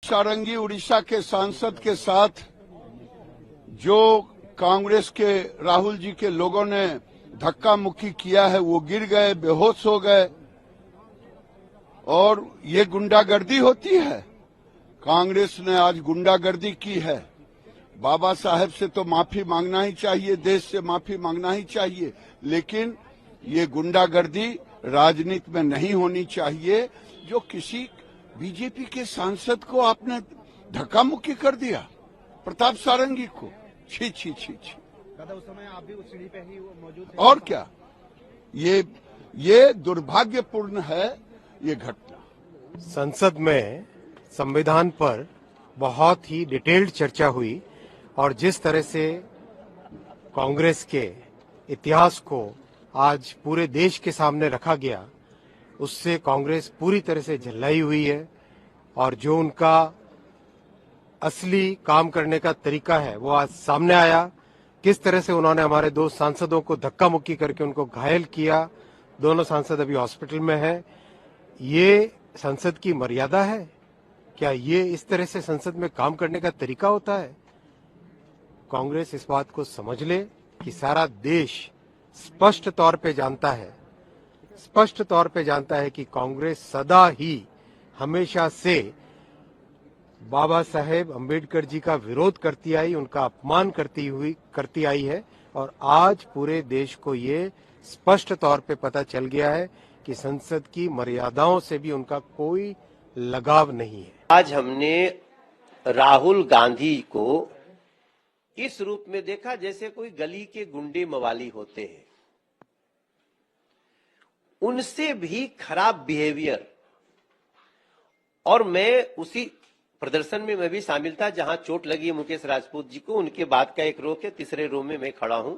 सारंगी उड़ीसा के सांसद के साथ जो कांग्रेस के राहुल जी के लोगों ने धक्का मुक्की किया है, वो गिर गए, बेहोश हो गए। और ये गुंडागर्दी होती है। कांग्रेस ने आज गुंडागर्दी की है। बाबा साहेब से तो माफी मांगना ही चाहिए, देश से माफी मांगना ही चाहिए, लेकिन ये गुंडागर्दी राजनीति में नहीं होनी चाहिए। जो किसी बीजेपी के सांसद को आपने धक्का मुक्की कर दिया, प्रताप सारंगी को, छी छी छी छी। उस समय आप भी उस सीढ़ी पे ही मौजूद थे। और क्या, ये दुर्भाग्यपूर्ण है ये घटना। संसद में संविधान पर बहुत ही डिटेल्ड चर्चा हुई और जिस तरह से कांग्रेस के इतिहास को आज पूरे देश के सामने रखा गया, उससे कांग्रेस पूरी तरह से झल्लाई हुई है। और जो उनका असली काम करने का तरीका है वो आज सामने आया। किस तरह से उन्होंने हमारे दो सांसदों को धक्का मुक्की करके उनको घायल किया। दोनों सांसद अभी हॉस्पिटल में हैं। ये संसद की मर्यादा है क्या? ये इस तरह से संसद में काम करने का तरीका होता है? कांग्रेस इस बात को समझ ले कि सारा देश स्पष्ट तौर पे जानता है कि कांग्रेस सदा ही हमेशा से बाबा साहेब अम्बेडकर जी का विरोध करती आई, उनका अपमान करती आई है। और आज पूरे देश को ये स्पष्ट तौर पे पता चल गया है कि संसद की मर्यादाओं से भी उनका कोई लगाव नहीं है। आज हमने राहुल गांधी को इस रूप में देखा जैसे कोई गली के गुंडे मवाली होते हैं। उनसे भी खराब बिहेवियर। और मैं उसी प्रदर्शन में मैं भी शामिल था जहां चोट लगी है मुकेश राजपूत जी को। उनके बाद का एक रो के तीसरे रो में मैं खड़ा हूं।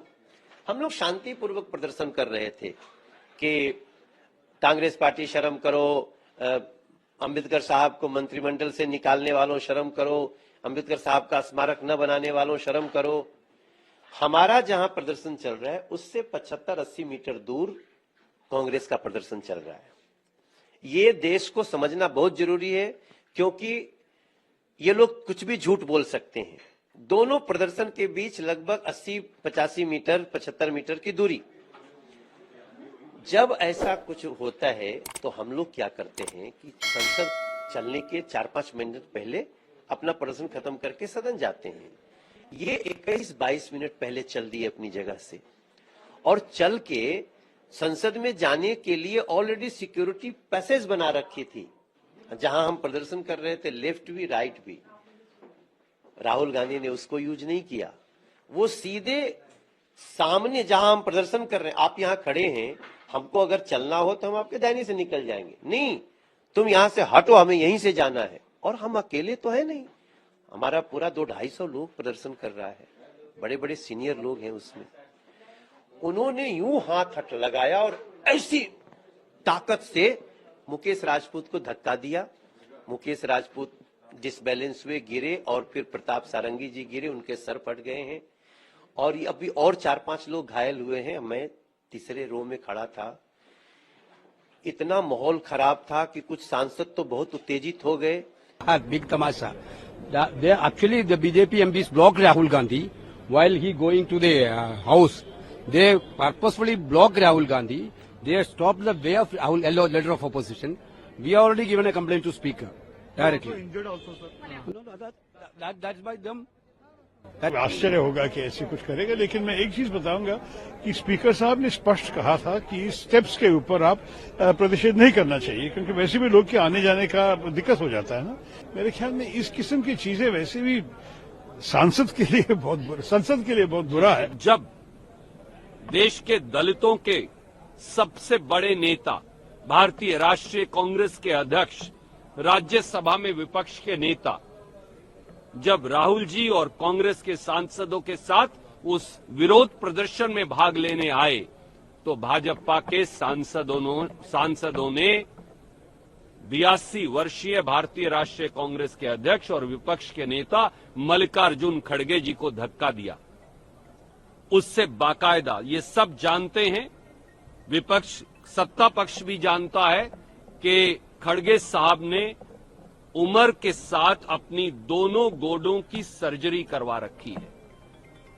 हम लोग शांतिपूर्वक प्रदर्शन कर रहे थे कि कांग्रेस पार्टी शर्म करो, अंबेडकर साहब को मंत्रिमंडल से निकालने वालों शर्म करो, अंबेडकर साहब का स्मारक न बनाने वालों शर्म करो। हमारा जहां प्रदर्शन चल रहा है उससे 75-80 मीटर दूर कांग्रेस का प्रदर्शन चल रहा है। ये देश को समझना बहुत जरूरी है, क्योंकि ये लोग कुछ भी झूठ बोल सकते हैं। दोनों प्रदर्शन के बीच लगभग 80-85 मीटर 75 मीटर की दूरी। जब ऐसा कुछ होता है तो हम लोग क्या करते हैं कि संसद चलने के 4-5 मिनट पहले अपना प्रदर्शन खत्म करके सदन जाते हैं। ये 21-22 मिनट पहले चल दिए अपनी जगह से, और चल के संसद में जाने के लिए ऑलरेडी सिक्योरिटी पैसेज बना रखी थी जहां हम प्रदर्शन कर रहे थे, लेफ्ट भी राइट भी। राहुल गांधी ने उसको यूज नहीं किया। वो सीधे सामने जहां हम प्रदर्शन कर रहे हैं, आप यहां खड़े हैं, हमको अगर चलना हो तो हम आपके दाहिने से निकल जाएंगे। नहीं, तुम यहां से हटो, हमें यहीं से जाना है। और हम अकेले तो है नहीं, हमारा पूरा 200-250 लोग प्रदर्शन कर रहा है, बड़े बड़े सीनियर लोग हैं उसमें। उन्होंने यूं हाथ हट लगाया और ऐसी ताकत से मुकेश राजपूत को धक्का दिया। मुकेश राजपूत डिसबैलेंस हुए, गिरे, और फिर प्रताप सारंगी जी गिरे, उनके सर फट गए हैं। और अभी और 4-5 लोग घायल हुए हैं। मैं तीसरे रो में खड़ा था। इतना माहौल खराब था कि कुछ सांसद तो बहुत उत्तेजित हो गए। Big tamasha. Actually, the BJP MPs blocked Rahul Gandhi while he going to the house. They purposefully blocked Rahul Gandhi. They stopped the way of Rahul, leader of opposition. We have already given a complaint to Speaker directly. Injured also, sir. No, that's by them. आश्चर्य होगा कि ऐसे कुछ करेगा, लेकिन मैं एक चीज बताऊंगा कि स्पीकर साहब ने स्पष्ट कहा था कि स्टेप्स के ऊपर आप प्रतिषेध नहीं करना चाहिए, क्योंकि वैसे भी लोग के आने जाने का दिक्कत हो जाता है ना। मेरे ख्याल में इस किस्म की चीजें वैसे भी संसद के लिए बहुत बुरा है। जब देश के दलितों के सबसे बड़े नेता, भारतीय राष्ट्रीय कांग्रेस के अध्यक्ष, राज्यसभा में विपक्ष के नेता, जब राहुल जी और कांग्रेस के सांसदों के साथ उस विरोध प्रदर्शन में भाग लेने आए, तो भाजपा के सांसदों ने 82 वर्षीय भारतीय राष्ट्रीय कांग्रेस के अध्यक्ष और विपक्ष के नेता मल्लिकार्जुन खड़गे जी को धक्का दिया। उससे बाकायदा ये सब जानते हैं, विपक्ष, सत्ता पक्ष भी जानता है कि खड़गे साहब ने उम्र के साथ अपनी दोनों गोडों की सर्जरी करवा रखी है।